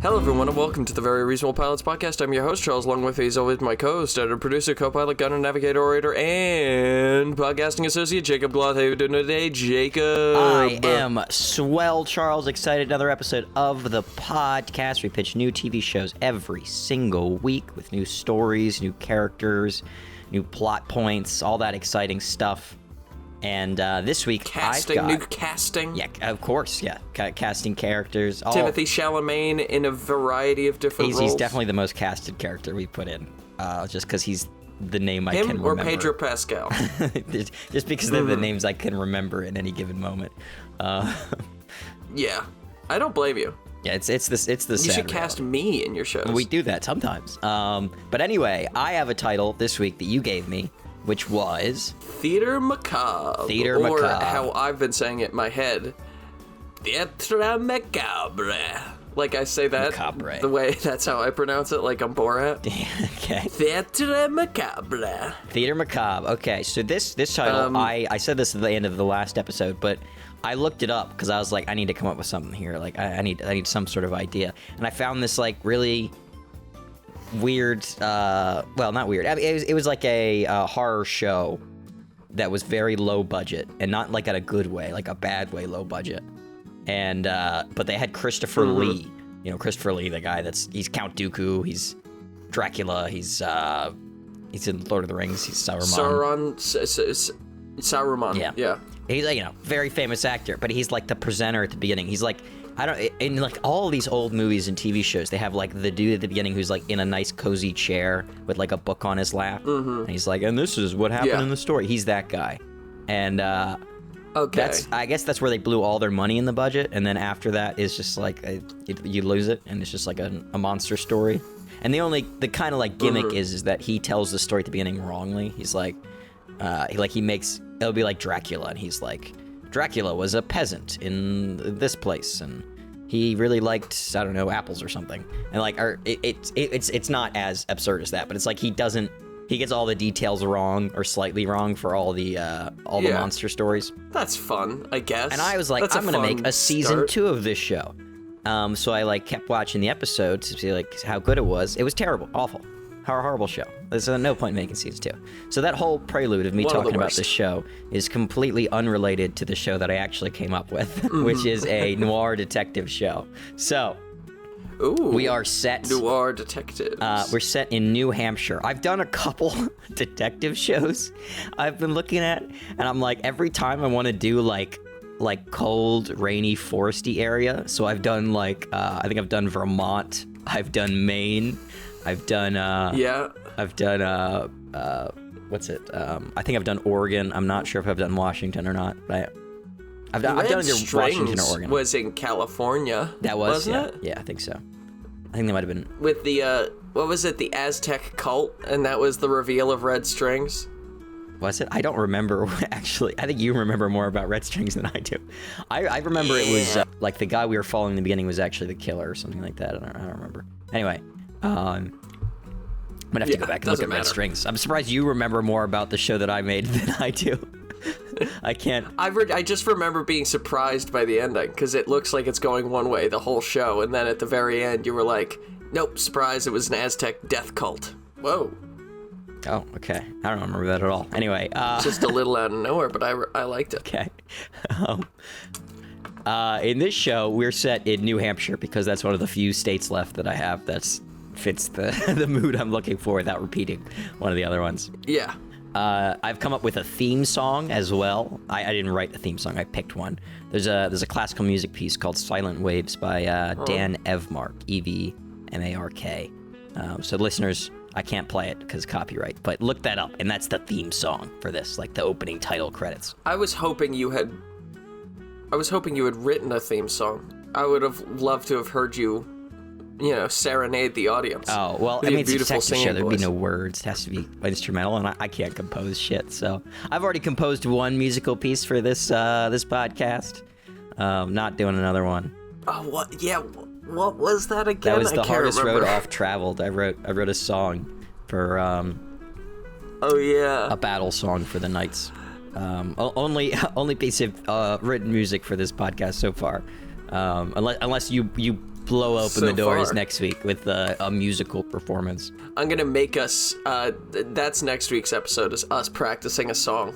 Hello everyone and welcome to the Very Reasonable Pilots podcast. I'm your host, Charles, along with me as always my co-host, editor, producer, co-pilot, gunner, navigator, orator, and podcasting associate, Jacob Gloth. How you doing today, Jacob? I am swell, Charles. Excited. Another episode of the podcast. We pitch new TV shows every single week with new stories, new characters, new plot points, all that exciting stuff. And this week, new casting. Yeah, of course, yeah. Casting characters. Timothée Chalamet in a variety of different roles. He's definitely the most casted character we put in, just because he's the name I can remember. Him or Pedro Pascal? Just because they're the names I can remember in any given moment. Yeah, I don't blame you. Yeah, it's the You should cast me in your shows. We do that sometimes. But anyway, I have a title this week that you gave me, which was Theater Macabre. Or how I've been saying it in my head, Theatre Macabre. Like I say that Macabre. The way that's how I pronounce it, like I'm Borat. Okay. Theatre Macabre. Theater Macabre. Okay, so this title, I said this at the end of the last episode, but I looked it up because I was like, I need to come up with something here. Like I need some sort of idea, and I found this like really weird, well, not weird. I mean, it was like a horror show that was very low budget, and not like at a good way, like a bad way, low budget. And but they had Christopher Lee. You know, Christopher Lee, the guy he's Count Dooku, he's Dracula, he's in Lord of the Rings, he's Saruman. Saruman. Yeah. He's like, very famous actor, but he's like the presenter at the beginning. He's like, in like all these old movies and TV shows, they have like the dude at the beginning who's like in a nice cozy chair with like a book on his lap, and he's like, and this is what happened in the story. He's that guy, and okay, I guess that's where they blew all their money in the budget, and then after that is just like you lose it, and it's just like a monster story. And the kind of like gimmick is that he tells the story at the beginning wrongly. He's like, it'll be like Dracula, and he's like, Dracula was a peasant in this place, and he really liked, I don't know, apples or something. And like, it's not as absurd as that, but it's like he gets all the details wrong or slightly wrong for all the monster stories. That's fun, I guess. And I was like, I'm gonna make a season 2 of this show. So I like kept watching the episodes to see like how good it was. It was terrible, awful. Horrible show. There's no point in making season 2. So that whole prelude of me talking about this show is completely unrelated to the show that I actually came up with, which is a noir detective show. So, we are set. Noir detectives. We're set in New Hampshire. I've done a couple detective shows I've been looking at, and I'm like, every time I want to do like cold, rainy, foresty area. So I've done like, I think I've done Vermont. I've done Maine. I've done, what's it? I think I've done Oregon. I'm not sure if I've done Washington or not, but I've done either Washington or Oregon. Was in California. That was, wasn't yeah. it? Yeah, I think so. I think they might have been. With the, what was it? The Aztec cult, and that was the reveal of Red Strings. Was it? I don't remember, actually. I think you remember more about Red Strings than I do. I remember it was, like, the guy we were following in the beginning was actually the killer or something like that. I don't remember. Anyway. I'm gonna have to go back and look at Red Strings. I'm surprised you remember more about the show that I made than I do. I can't. I just remember being surprised by the ending, because it looks like it's going one way the whole show, and then at the very end you were like, nope, surprise, it was an Aztec death cult. Whoa. Oh, okay. I don't remember that at all. Anyway. Just a little out of nowhere, but I liked it. Okay. In this show, we're set in New Hampshire, because that's one of the few states left that I have that's fits the mood I'm looking for without repeating one of the other ones. Yeah. I've come up with a theme song as well. I didn't write the theme song. I picked one. There's a classical music piece called Silent Waves by Dan Evmark, Evmark. So listeners, I can't play it because copyright, but look that up, and that's the theme song for this, like the opening title credits. I was hoping you had written a theme song. I would have loved to have heard you serenade the audience. Oh, well, I mean, it's a detective show. There'd be no words. It has to be instrumental, and I can't compose shit. So I've already composed one musical piece for this podcast. Not doing another one. Oh, what? Yeah, what was that again? That was The Hardest Road Off Traveled. I wrote a song for oh yeah, a battle song for the Knights. Only piece of written music for this podcast so far. Unless you blow open So the doors far. next week with a musical performance. I'm gonna make us. That's next week's episode. Is us practicing a song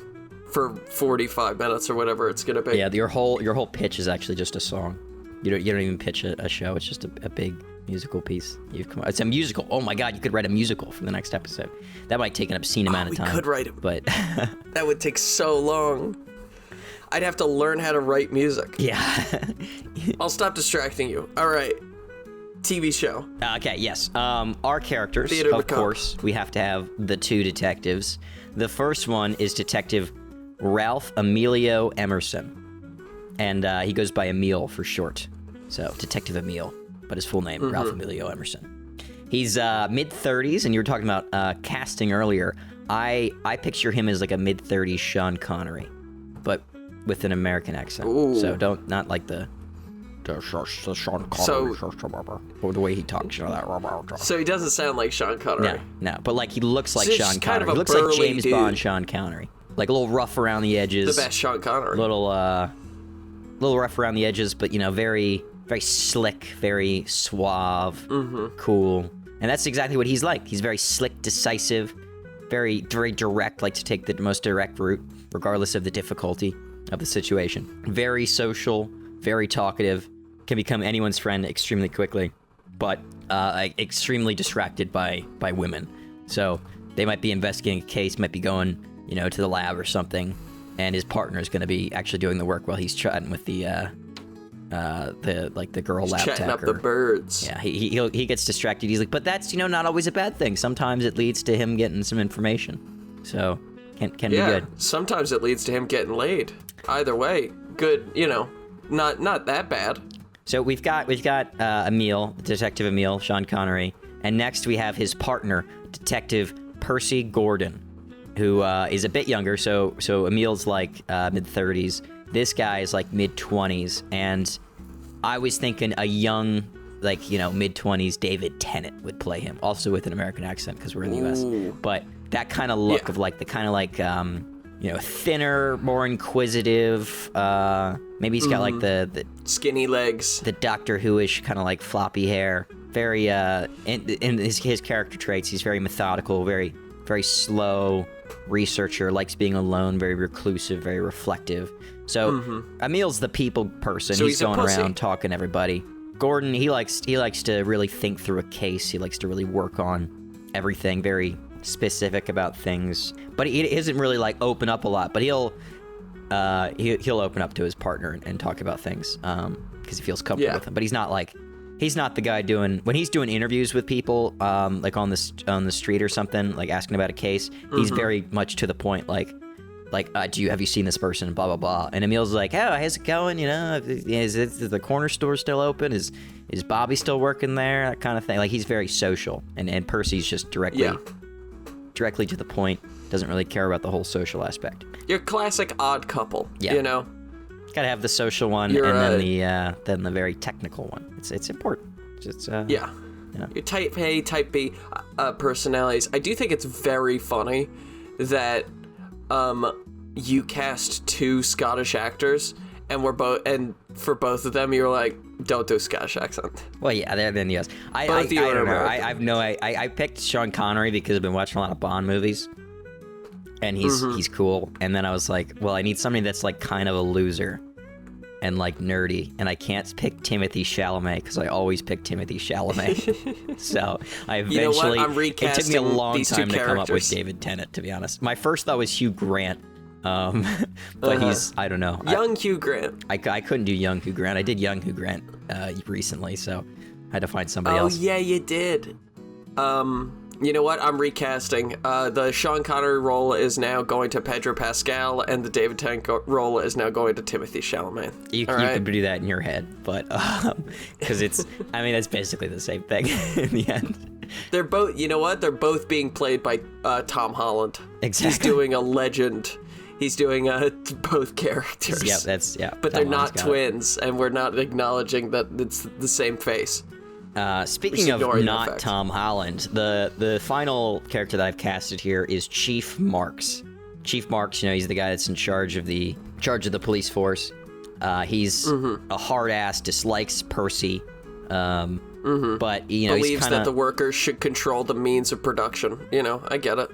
for 45 minutes or whatever it's gonna be. Yeah, your whole pitch is actually just a song. You don't even pitch a show. It's just a big musical piece. It's a musical. Oh my God, you could write a musical for the next episode. That might take an obscene amount of time. We could write it, but that would take so long. I'd have to learn how to write music. yeah. I'll stop distracting you. All right. TV show. Okay, yes. Our characters, Theater of Macabre. course, we have to have the two detectives. The first one is Detective Ralph Emilio Emerson. And he goes by Emile for short. So, Detective Emile, but his full name, Ralph Emilio Emerson. He's mid-30s, and you were talking about casting earlier. I picture him as like a mid-30s Sean Connery, but with an American accent. Ooh. So not like the Sean Connery, or the way he talks. So he doesn't sound like Sean Connery. No, but like he looks like So he's Sean kind Connery. of a He looks like burly James dude. Bond Sean Connery. Like a little rough around the edges. The best Sean Connery. Little rough around the edges, but very, very slick, very suave, cool. And that's exactly what he's like. He's very slick, decisive, very, very direct, like to take the most direct route, regardless of the difficulty of the situation. Very social, very talkative, can become anyone's friend extremely quickly, but extremely distracted by women. So they might be investigating a case, might be going, to the lab or something, and his partner is going to be actually doing the work while he's chatting with the girl lab tech. Chatting up the birds. Yeah, he gets distracted easily, but that's not always a bad thing. Sometimes it leads to him getting some information, so can be good. Sometimes it leads to him getting laid. Either way, good. Not that bad. So we've got Emile, Detective Emile, Sean Connery, and next we have his partner, Detective Percy Gordon, who is a bit younger. So Emile's like mid-30s. This guy is like mid-20s, and I was thinking a young, mid-20s David Tennant would play him, also with an American accent because we're in the U.S. But that kind of look of like the kind of thinner, more inquisitive. Maybe he's got like the Skinny legs. the Doctor Who-ish kind of like floppy hair. Very in his character traits, he's very methodical, very very slow researcher, likes being alone, very reclusive, very reflective. So Emile's the people person. So he's going a pussy. around talking to everybody. Gordon, he likes to really think through a case. He likes to really work on everything, very specific about things. But he isn't really like open up a lot. But he'll open up to his partner and talk about things because he feels comfortable with them. But he's not the guy when he's doing interviews with people like on the street or something, like asking about a case. He's very much to the point, like have you seen this person, blah blah blah. And Emile's like, oh, how's it going, is the corner store still open, is Bobby still working there, that kind of thing. Like he's very social, and Percy's just directly to the point, doesn't really care about the whole social aspect. Your classic odd couple. Gotta have the social one, and then the very technical one. It's important. Your type A, type B personalities. I do think it's very funny that you cast two Scottish actors, and for both of them you're like, don't do a Scottish accent. Well, yeah, then yes. I Both of you are don't know. American. I picked Sean Connery because I've been watching a lot of Bond movies, and he's cool. And then I was like, well, I need somebody that's like kind of a loser and like nerdy, and I can't pick Timothy Chalamet because I always pick Timothy Chalamet. So I eventually, You know what? I'm it took me a recasting long these two time to come up with characters. David Tennant, to be honest. My first thought was Hugh Grant, but he's, I don't know. Young Hugh Grant. I couldn't do young Hugh Grant. I did young Hugh Grant recently, so I had to find somebody else. Oh yeah, you did. You know what? I'm recasting. The Sean Connery role is now going to Pedro Pascal, and the David Tennant role is now going to Timothy Chalamet. You could do that in your head, but because that's basically the same thing in the end. They're both. You know what? They're both being played by Tom Holland. Exactly. He's doing a legend. He's doing both characters. Yeah, But Tom they're Holland's not got it. twins, and we're not acknowledging that it's the same face. Speaking of ignoring the not fact. Tom Holland, the final character that I've casted here is Chief Marks. Chief Marks, he's the guy that's in charge of the police force. He's a hard ass, dislikes Percy. But, you know, Believes he's kinda... that the workers should control the means of production. You know, I get it.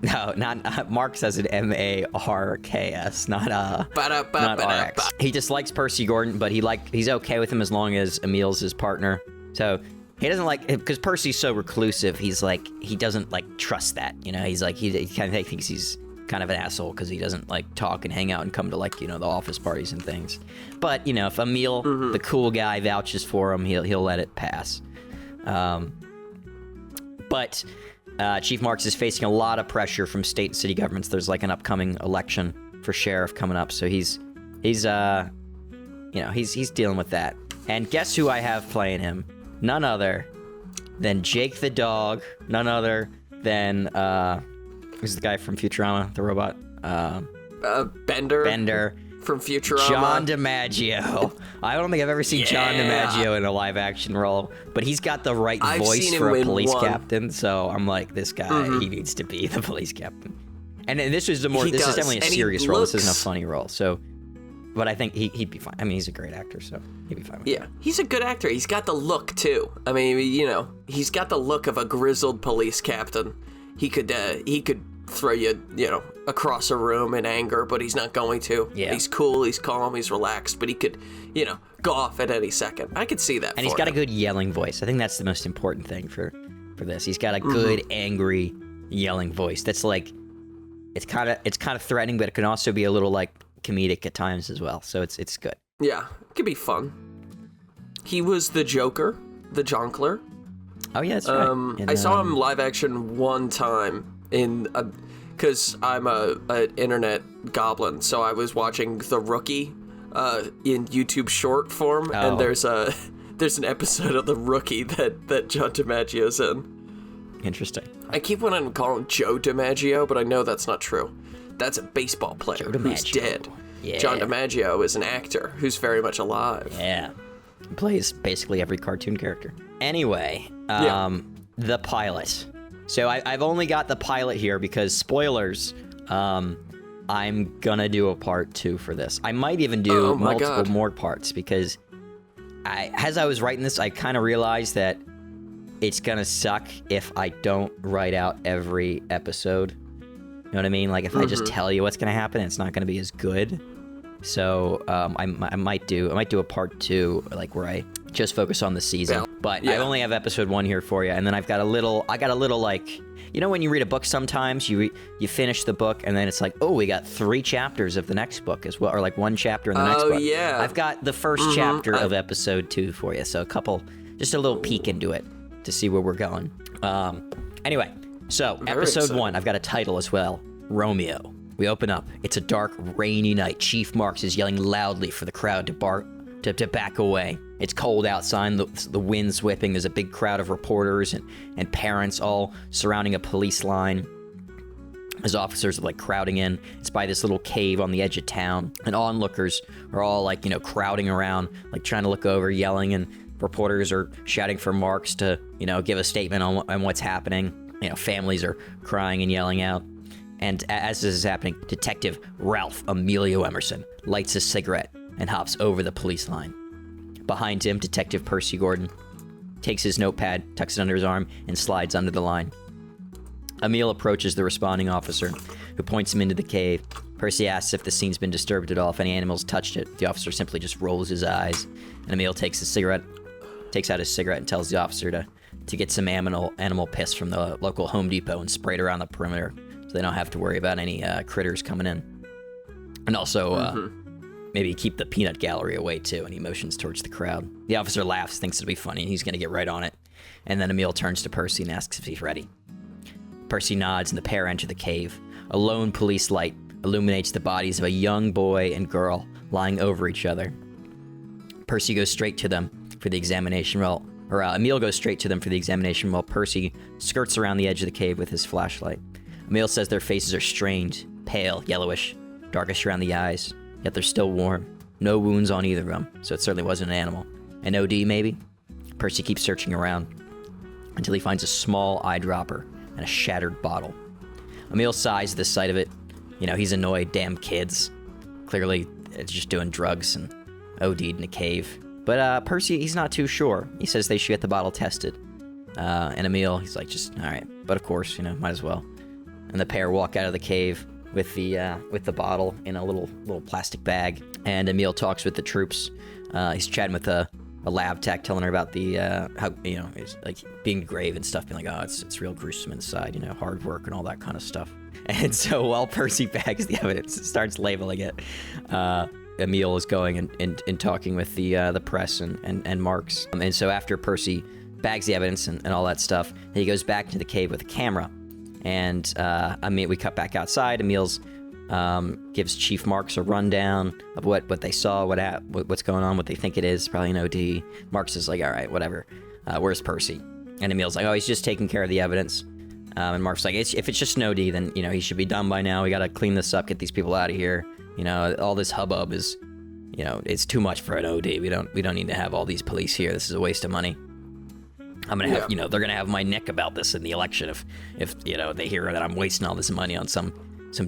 No, not Mark says it M-A-R-K-S, not RX. He dislikes Percy Gordon, but he's okay with him as long as Emile's his partner. So he doesn't like, because Percy's so reclusive, he's like, he doesn't like trust that, you know. He's like, he kind of thinks he's kind of an asshole because he doesn't like talk and hang out and come to, like, you know, the office parties and things. But, you know, if Emile, the cool guy, vouches for him, he'll let it pass. But Chief Marks is facing a lot of pressure from state and city governments. There's like an upcoming election for sheriff coming up, so he's dealing with that. And guess who I have playing him? None other than Jake the dog. None other than who's the guy from Futurama, the robot? Bender. Bender. From Futurama. John DiMaggio. I don't think I've ever seen John DiMaggio in a live-action role, but he's got the right voice for a police captain, so I'm like, this guy, he needs to be the police captain. And this is definitely a serious role. This isn't a funny role, so... But I think he'd be fine. I mean, he's a great actor, so he'd be fine with that. He's a good actor. He's got the look, too. I mean, you know, he's got the look of a grizzled police captain. He could throw you, you know, across a room in anger, but he's not going to. Yeah. He's cool, he's calm, he's relaxed, but he could, you know, go off at any second. I could see that. And he's got a good yelling voice. I think that's the most important thing for this. He's got a good, angry, yelling voice. That's like, it's kind of threatening, but it can also be a little like comedic at times as well. So it's good. Yeah, it could be fun. He was the Joker, the Jonkler. Oh yeah, that's right. I saw him live action one time because I'm an internet goblin, so I was watching The Rookie in YouTube short form, and there's an episode of The Rookie that John DiMaggio's in. Interesting. I keep wanting to call him Joe DiMaggio, but I know that's not true. That's a baseball player who's dead. Yeah. John DiMaggio is an actor who's very much alive. Yeah. He plays basically every cartoon character. Anyway, the pilot. So I've only got the pilot here because, spoilers, I'm gonna do a part 2 for this. I might even do multiple more parts because as I was writing this, I kind of realized that it's gonna suck if I don't write out every episode. You know what I mean? Like, if I just tell you what's gonna happen, it's not gonna be as good. So I might do a part 2, like, where I just focus on the season. But I only have episode 1 here for you, and then I got a little like, you know, when you read a book, sometimes you finish the book and then it's like, oh, we got 3 chapters of the next book as well, or like 1 chapter in the next book. Oh yeah. I've got the first chapter of episode 2 for you, so just a little peek into it to see where we're going. Anyway, so episode 1, I've got a title as well, Romeo. We open up. It's a dark, rainy night. Chief Marks is yelling loudly for the crowd to back away. It's cold outside. The wind's whipping. There's a big crowd of reporters and parents all surrounding a police line as officers are, like, crowding in. It's by this little cave on the edge of town. And onlookers are all, like, you know, crowding around, like, trying to look over, yelling. And reporters are shouting for Marks to, you know, give a statement on what's happening. You know, families are crying and yelling out. And as this is happening, Detective Ralph Emilio Emerson lights a cigarette and hops over the police line. Behind him, Detective Percy Gordon takes his notepad, tucks it under his arm, and slides under the line. Emile approaches the responding officer, who points him into the cave. Percy asks if the scene's been disturbed at all, if any animals touched it. The officer simply just rolls his eyes, and Emile takes out his cigarette and tells the officer to get some animal piss from the local Home Depot and spray it around the perimeter, so they don't have to worry about any critters coming in. And also, maybe keep the peanut gallery away, too, and he motions towards the crowd. The officer laughs, thinks it'll be funny, and he's going to get right on it. And then Emile turns to Percy and asks if he's ready. Percy nods, and the pair enter the cave. A lone police light illuminates the bodies of a young boy and girl lying over each other. Percy goes straight to them for the examination while Emile goes straight to them for the examination while Percy skirts around the edge of the cave with his flashlight. Emile says their faces are strained, pale, yellowish, darkish around the eyes, yet they're still warm. No wounds on either of them, so it certainly wasn't an animal. An OD, maybe? Percy keeps searching around until he finds a small eyedropper and a shattered bottle. Emile sighs at the sight of it. You know, he's annoyed, damn kids. Clearly, it's just doing drugs and OD'd in a cave. But Percy, he's not too sure. He says they should get the bottle tested. And Emile, he's like, just, all right. But of course, might as well. And the pair walk out of the cave with the bottle in a little plastic bag. And Emile talks with the troops. He's chatting with a lab tech, telling her about the how it's like being grave and stuff, being like, oh, it's real gruesome inside, hard work and all that kind of stuff. And so while Percy bags the evidence, starts labeling it, Emile is going and talking with the press and Marks. And so after Percy bags the evidence and all that stuff, he goes back into the cave with a camera. And we cut back outside. Emile's gives Chief Marks a rundown of what they saw, what's going on, what they think it is, probably an OD. Marks is like, all right, whatever. Where's Percy? And Emile's like, oh, he's just taking care of the evidence. And Mark's like, if it's just an OD, then he should be done by now. We gotta clean this up, get these people out of here. All this hubbub is, it's too much for an OD. We don't need to have all these police here. This is a waste of money. I'm gonna have, they're gonna have my neck about this in the election if they hear that I'm wasting all this money on some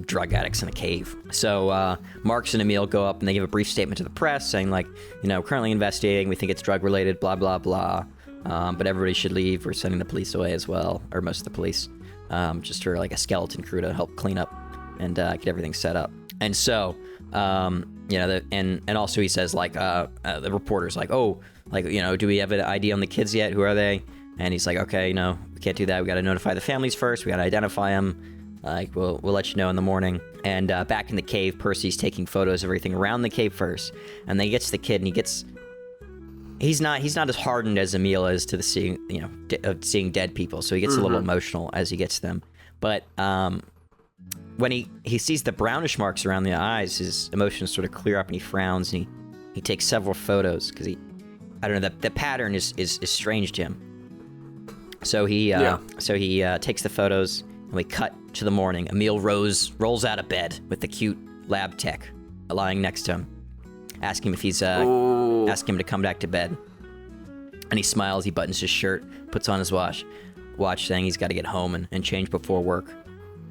drug addicts in a cave. So Marks and Emile go up and they give a brief statement to the press saying like, currently investigating. We think it's drug related. Blah blah blah. But everybody should leave. We're sending the police away as well, or most of the police, just for like a skeleton crew to help clean up and get everything set up. And so, and also he says like, the reporter's like, oh, like, do we have an ID on the kids yet? Who are they? And he's like, okay, we can't do that. We got to notify the families first. We got to identify them. Like, we'll let you know in the morning. And back in the cave, Percy's taking photos of everything around the cave first. And then he gets the kid, and he's not as hardened as Emile is to the seeing dead people. So he gets a little emotional as he gets them. But when he sees the brownish marks around the eyes, his emotions sort of clear up, and he frowns, and he takes several photos because I don't know, the pattern is strange to him. So he takes the photos, and we cut to the morning. Emile rolls out of bed with the cute lab tech lying next to him, asking him if he's asking him to come back to bed. And he smiles. He buttons his shirt, puts on his watch, saying he's got to get home and change before work.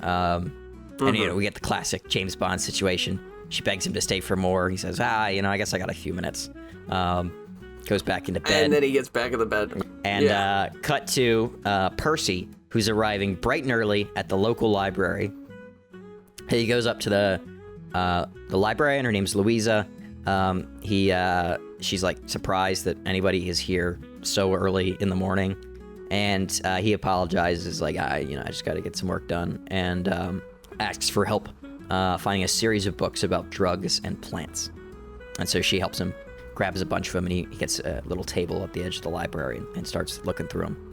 And we get the classic James Bond situation. She begs him to stay for more. He says, I guess I got a few minutes. Goes back into bed. And then he gets back in the bed. And cut to Percy, who's arriving bright and early at the local library. He goes up to the librarian. Her name's Louisa. She's like surprised that anybody is here so early in the morning. And he apologizes, like, I just got to get some work done. And asks for help finding a series of books about drugs and plants. And so she helps him, grabs a bunch of them, and he gets a little table at the edge of the library and starts looking through them.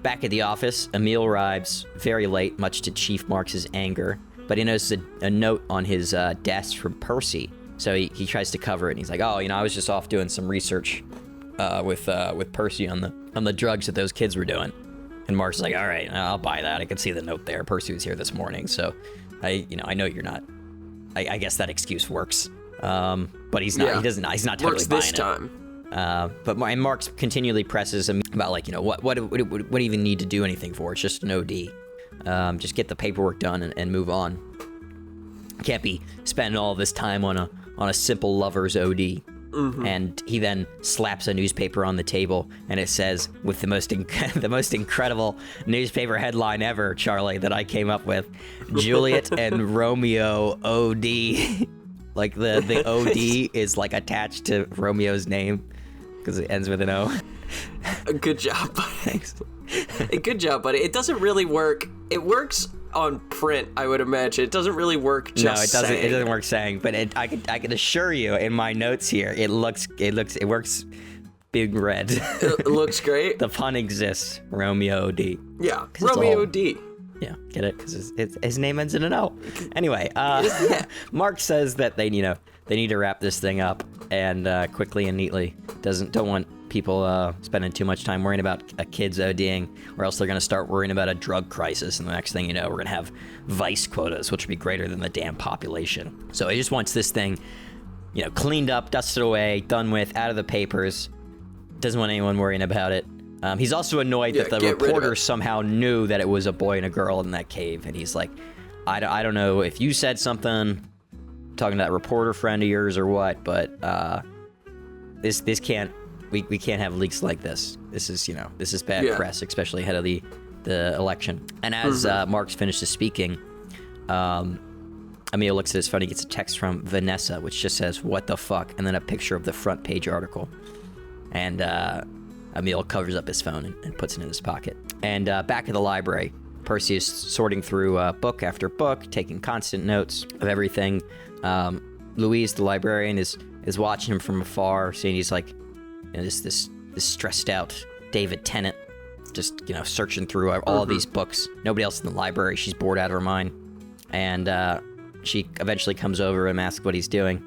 Back at the office, Emile arrives very late, much to Chief Marks' anger, but he notices a note on his desk from Percy. So he tries to cover it, and he's like, oh, I was just off doing some research with Percy on the drugs that those kids were doing. And Mark's like, all right, I'll buy that. I can see the note there. Percy was here this morning, so I know you're not. I guess that excuse works. But he's not. Yeah. He's not totally works buying this it. Time. But Marks continually presses him about like, what do you even need to do anything for? It's just an OD. Just get the paperwork done and move on. Can't be spending all this time on a simple lover's OD. Mm-hmm. And he then slaps a newspaper on the table, and it says, with the most incredible newspaper headline ever, Charlie, that I came up with, Juliet and Romeo OD. Like the OD is like attached to Romeo's name because it ends with an O. Good job, buddy. Thanks. Good job, buddy. It doesn't really work. It works on print, I would imagine. It doesn't really work just No, it doesn't. saying. It doesn't work saying. But I can assure you, in my notes here, it works big red. It looks great. The pun exists. Romeo OD. Yeah, Romeo OD. Yeah, get it? Because his name ends in an O. Anyway, Mark says that they need to wrap this thing up and quickly and neatly. Don't want people spending too much time worrying about a kid's ODing, or else they're going to start worrying about a drug crisis, and the next thing you know, we're going to have vice quotas, which will be greater than the damn population. So he just wants this thing, cleaned up, dusted away, done with, out of the papers. Doesn't want anyone worrying about it. He's also annoyed that the reporter somehow knew that it was a boy and a girl in that cave, and he's like, I don't know if you said something, talking to that reporter friend of yours or what, but this can't we can't have leaks like this. This is bad press, especially ahead of the election. And as Marx finishes speaking, Emile looks at his phone. He gets a text from Vanessa, which just says, "What the fuck?" and then a picture of the front page article. And Emile covers up his phone and puts it in his pocket. And back at the library, Percy is sorting through book after book, taking constant notes of everything. Louise, the librarian, is watching him from afar, seeing he's like, this stressed out David Tennant, just searching through all of these books. Nobody else in the library. She's bored out of her mind, and she eventually comes over and asks what he's doing,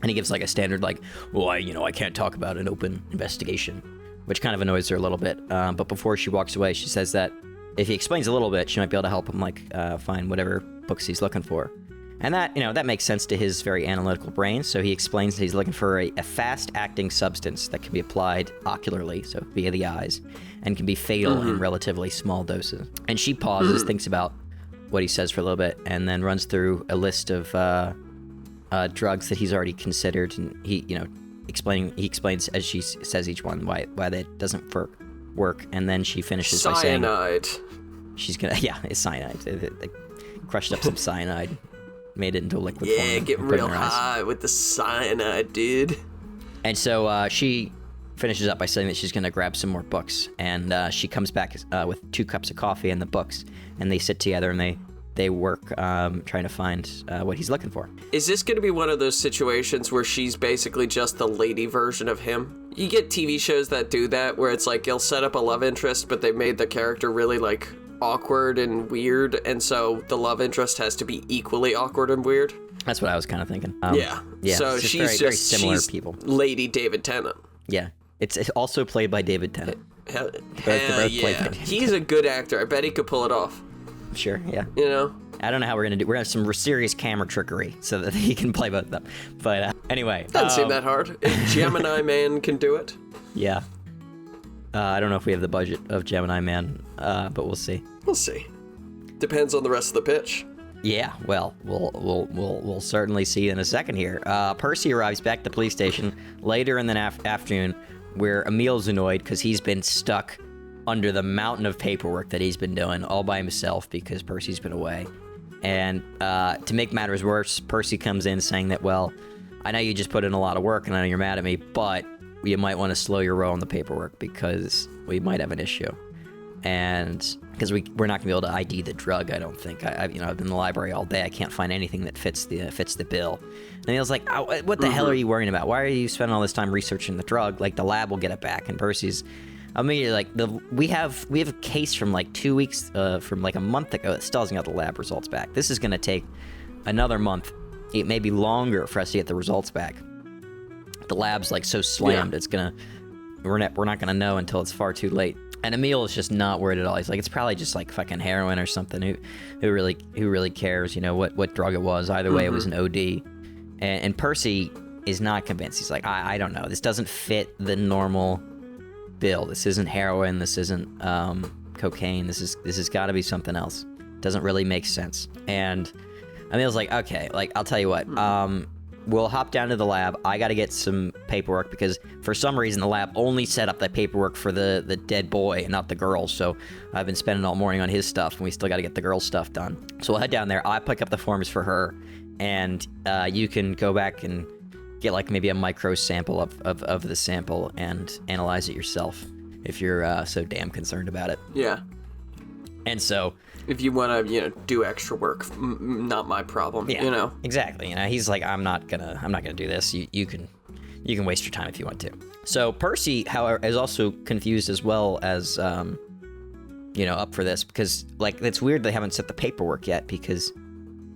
and he gives like a standard well, I can't talk about an open investigation, which kind of annoys her a little bit. But before she walks away, she says that if he explains a little bit, she might be able to help him find whatever books he's looking for. And that makes sense to his very analytical brain. So he explains that he's looking for a fast-acting substance that can be applied ocularly, so via the eyes, and can be fatal in relatively small doses. And she pauses, thinks about what he says for a little bit, and then runs through a list of drugs that he's already considered. And he explains as she says each one why that doesn't work. And then she finishes by saying, cyanide. She's gonna it's cyanide. They crushed up some cyanide. Made it into a liquid form. Yeah, get real high with the cyanide, dude. And so she finishes up by saying that she's going to grab some more books. And she comes back with 2 cups of coffee and the books. And they sit together and they work trying to find what he's looking for. Is this going to be one of those situations where she's basically just the lady version of him? You get TV shows that do that, where it's like, you'll set up a love interest, but they made the character really, awkward and weird, and so the love interest has to be equally awkward and weird. That's what I was kind of thinking. Yeah. So she's very similar people. Lady David Tennant. Yeah. It's also played by David Tennant. Hell yeah. He's a good actor. I bet he could pull it off. Sure, yeah. I don't know how we're going to do. We're going to have some serious camera trickery so that he can play both of them. But anyway. Doesn't seem that hard. If Gemini Man can do it. Yeah. I don't know if we have the budget of Gemini Man, but we'll see. We'll see. Depends on the rest of the pitch. Yeah, well, we'll certainly see in a second here. Percy arrives back at the police station later in the afternoon, where Emile's annoyed because he's been stuck under the mountain of paperwork that he's been doing all by himself because Percy's been away. And to make matters worse, Percy comes in saying that, well, I know you just put in a lot of work and I know you're mad at me, but you might want to slow your roll on the paperwork because we might have an issue. And because we're not going to be able to ID the drug, I don't think. I've been in the library all day. I can't find anything that fits the bill. And he was like, oh, what the hell are you worrying about? Why are you spending all this time researching the drug? The lab will get it back. And Percy's immediately we have a case from 2 weeks, from a month ago that still hasn't got the lab results back. This is going to take another month, it may be longer for us to get the results back. The lab's so slammed, we're not gonna know until it's far too late. And Emile is just not worried at all. He's like, it's probably just fucking heroin or something. Who really cares? What drug it was? Either way, it was an OD. And Percy is not convinced. He's like, I don't know. This doesn't fit the normal bill. This isn't heroin. This isn't cocaine. This has got to be something else. Doesn't really make sense. And Emile's like, okay, I'll tell you what. We'll hop down to the lab. I got to get some paperwork because for some reason the lab only set up that paperwork for the dead boy and not the girl. So I've been spending all morning on his stuff and we still got to get the girl's stuff done. So we'll head down there. I'll pick up the forms for her and you can go back and get maybe a micro sample of the sample and analyze it yourself if you're so damn concerned about it. Yeah. And so... if you want to, do extra work, not my problem. Yeah, exactly. He's like, I'm not gonna do this. You can waste your time if you want to. So Percy, however, is also confused as well as, up for this because it's weird they haven't set the paperwork yet because,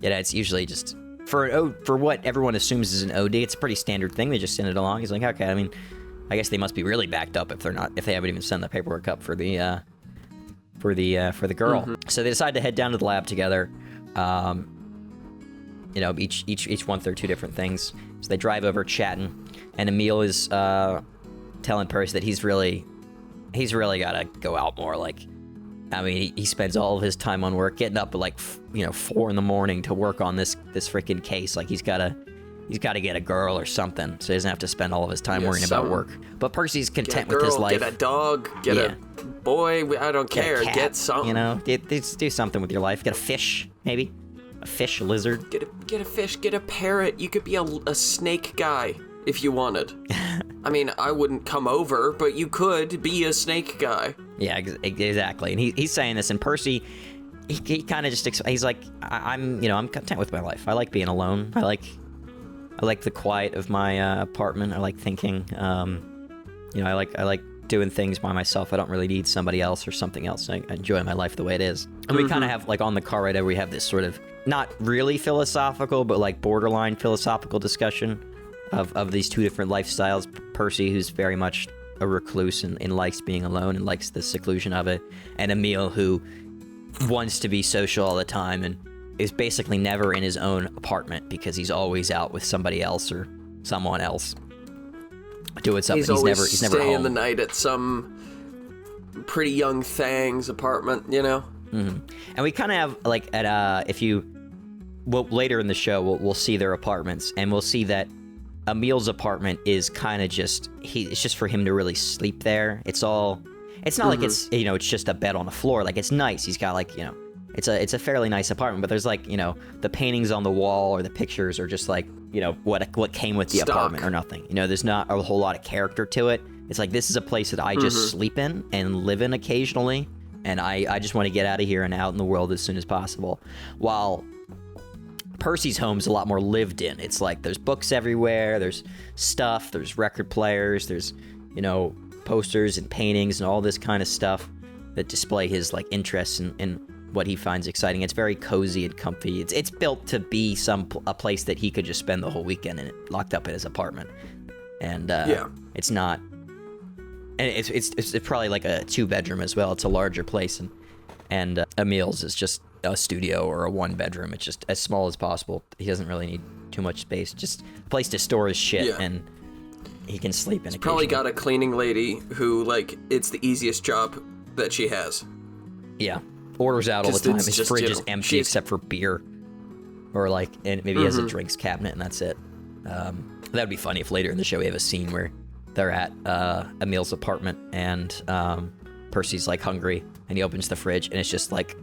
it's usually just for what everyone assumes is an OD. It's a pretty standard thing. They just send it along. He's like, okay. I guess they must be really backed up if they haven't even sent the paperwork up for the. For the girl. So they decide to head down to the lab together. Each one through 2 different things. So they drive over chatting, and Emile is telling Percy that he's really got to go out more. He spends all of his time on work, getting up at 4 in the morning to work on this freaking case. He's got he's got to get a girl or something, so he doesn't have to spend all of his time worrying about work. But Percy's content with his life. Get a dog, get a boy, I don't care, get something. You know, do something with your life. Get a fish, maybe. A fish, a lizard. Get a fish, get a parrot. You could be a snake guy if you wanted. I mean, I wouldn't come over, but you could be a snake guy. Yeah, exactly. And he's saying this, and Percy, he kind of just, he's like, I'm content with my life. I like being alone. I like the quiet of my apartment. I like thinking. I like doing things by myself. I don't really need somebody else or something else. I enjoy my life the way it is. And we kind of have, like, on the car ride over, we have this sort of not really philosophical, but like borderline philosophical discussion of these two different lifestyles. Percy, who's very much a recluse and likes being alone and likes the seclusion of it, and Emile, who wants to be social all the time and is basically never in his own apartment because he's always out with somebody else or someone else doing something. He's never staying home. The night at some pretty young thang's apartment, you know. Mm-hmm. And we kind of have, like, at later in the show we'll see their apartments, and we'll see that Emile's apartment is kind of just it's just for him to really sleep there. It's not like it's it's just a bed on the floor. Like, it's nice. He's got, like, it's a fairly nice apartment, but there's, like, the paintings on the wall or the pictures are just like, what came with the apartment or nothing. There's not a whole lot of character to it. It's like, this is a place that I just sleep in and live in occasionally, and I just want to get out of here and out in the world as soon as possible. While Percy's home's a lot more lived in. It's like there's books everywhere, there's stuff, there's record players, there's, posters and paintings and all this kind of stuff that display his, like, interests in what he finds exciting. It's very cozy and comfy. It's built to be a place that he could just spend the whole weekend in, locked up in his apartment. And it's not, and it's probably like a 2-bedroom as well. It's a larger place, and Emile's is just a studio or a 1-bedroom. It's just as small as possible. He doesn't really need too much space. Just a place to store his shit, and he can sleep in. He's probably got a cleaning lady who, like, it's the easiest job that she has. Yeah. Orders out all the time. His fridge is empty except for beer. Or, like, and maybe he has a drinks cabinet, and that's it. That would be funny if later in the show we have a scene where they're at Emile's apartment, and Percy's, like, hungry, and he opens the fridge, and it's just, like,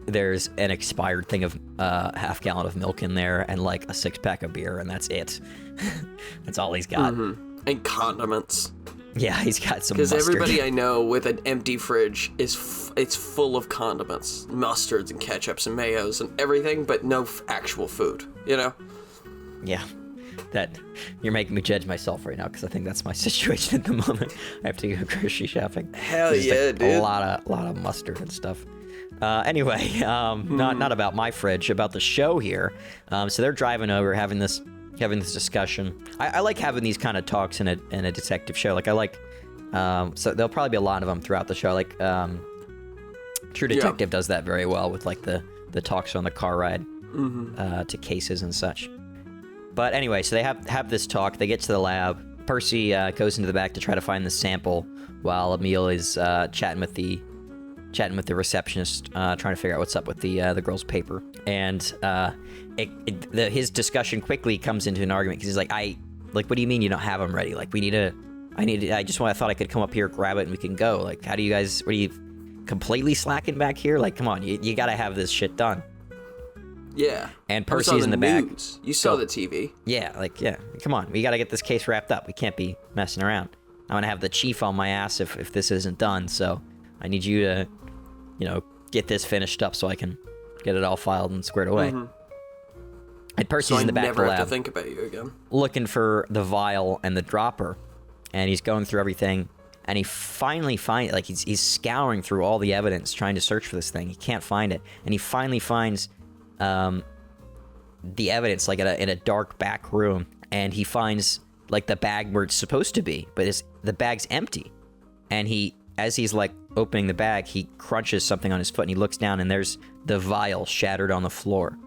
there's an expired thing of half-gallon of milk in there and, like, a 6-pack of beer, and that's it. That's all he's got. And condiments. Yeah, he's got some mustard. Because everybody I know with an empty fridge it's full of condiments, mustards and ketchups and mayos and everything, but no actual food, Yeah, that you're making me judge myself right now, because I think that's my situation at the moment. I have to go grocery shopping. Hell yeah, dude! A lot of mustard and stuff. Anyway, not about my fridge, about the show here. So they're driving over, having this discussion. I like having these kind of talks in a detective show. Like, I like, so there'll probably be a lot of them throughout the show. Like, True Detective does that very well with, like, the talks on the car ride to cases and such. But anyway, so they have this talk. They get to the lab. Percy goes into the back to try to find the sample, while Emile is chatting with the receptionist, trying to figure out what's up with the girl's paper. And his discussion quickly comes into an argument, because he's like, what do you mean you don't have them ready? Like, I thought I could come up here, grab it, and we can go. Like, what are you completely slacking back here? Like, come on, you gotta have this shit done. Yeah. And Percy's in the back. You saw the TV. Yeah, come on, we gotta get this case wrapped up. We can't be messing around. I'm gonna have the chief on my ass if this isn't done, so I need you to, get this finished up so I can get it all filed and squared away. And Percy's in the back of the lab. I never have to think about you again. Looking for the vial and the dropper, and he's going through everything, and he finally finds, like, he's scouring through all the evidence trying to search for this thing. He can't find it, and he finally finds the evidence, like, in a dark back room, and he finds, like, the bag where it's supposed to be, but the bag's empty. And as he's, like, opening the bag, he crunches something on his foot, and he looks down, and there's the vial shattered on the floor.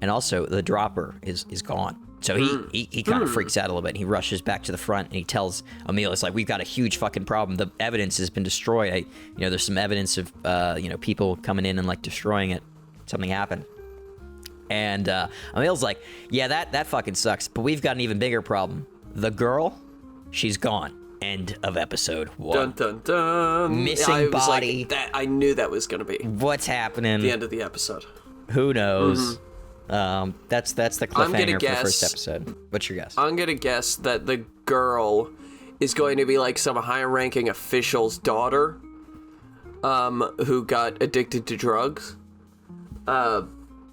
And also, the dropper is gone. So he kind of freaks out a little bit, and he rushes back to the front, and he tells Emile, it's like, we've got a huge fucking problem. The evidence has been destroyed. There's some evidence of, people coming in and, like, destroying it. Something happened. And Emile's like, yeah, that fucking sucks, but we've got an even bigger problem. The girl, she's gone. End of episode 1. Dun, dun, dun. Missing body. Like, I knew that was going to be What's happening? the end of the episode. Who knows? That's the cliffhanger for the first episode. What's your guess? I'm going to guess that the girl is going to be like some high-ranking official's daughter who got addicted to drugs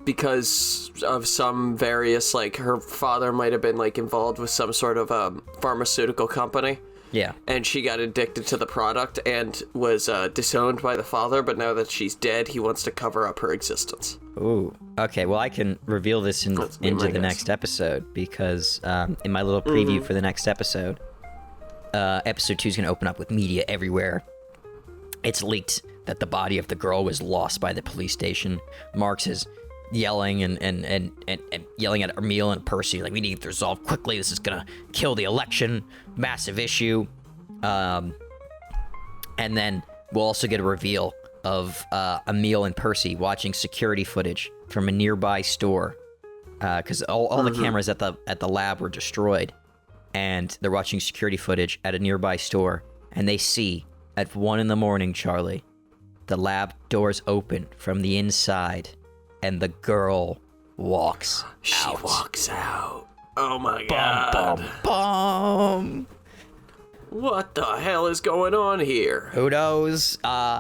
because of some various, like, her father might have been, like, involved with some sort of pharmaceutical company. Yeah. And she got addicted to the product and was disowned by the father, but now that she's dead, he wants to cover up her existence. Ooh. Okay, well, I can reveal this into the next episode, because in my little preview for the next episode, episode 2 is going to open up with media everywhere. It's leaked that the body of the girl was lost by the police station. Marx is yelling and yelling at Emile and Percy, like, we need to resolve quickly. This is gonna kill the election. Massive issue. And then we'll also get a reveal of Emile and Percy watching security footage from a nearby store, because all the cameras at the lab were destroyed, and they're watching security footage at a nearby store, and they see at 1 a.m, Charlie, the lab doors open from the inside, and the girl walks out. She walks out. Oh my god. Bum, bum. What the hell is going on here? Who knows?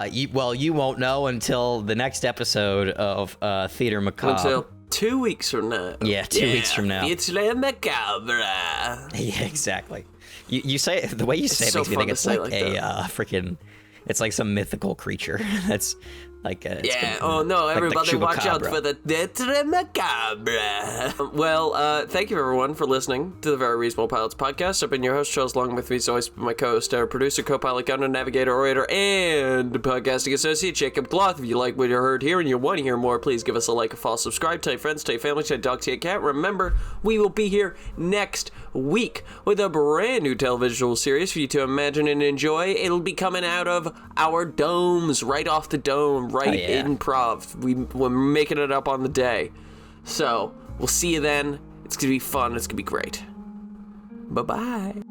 You won't know until the next episode of Theater Macabre. Until 2 weeks from now. Yeah, 2 weeks from now. It's Le Macabre. Yeah, exactly. You say it, the way you say it so makes me fun think it's to say like like a freaking, it's like some mythical creature that's like oh no, everybody watch out for the Detectives Macabre. Well, thank you everyone for listening to the Very Reasonable Pilots podcast. I've been your host, Charles. Along with me as always, my co-host, producer, co-pilot, gunner, navigator, orator, and podcasting associate, Jacob Gloth. If you like what you heard here and you want to hear more, please give us a like, a follow, subscribe, tell your friends, tell your family, tell your dog, tell your cat. Remember, we will be here next week with a brand new television series for you to imagine and enjoy. It'll be coming out of our domes, right off the dome, improv. We're making it up on the day. So, we'll see you then. It's going to be fun. It's going to be great. Bye-bye.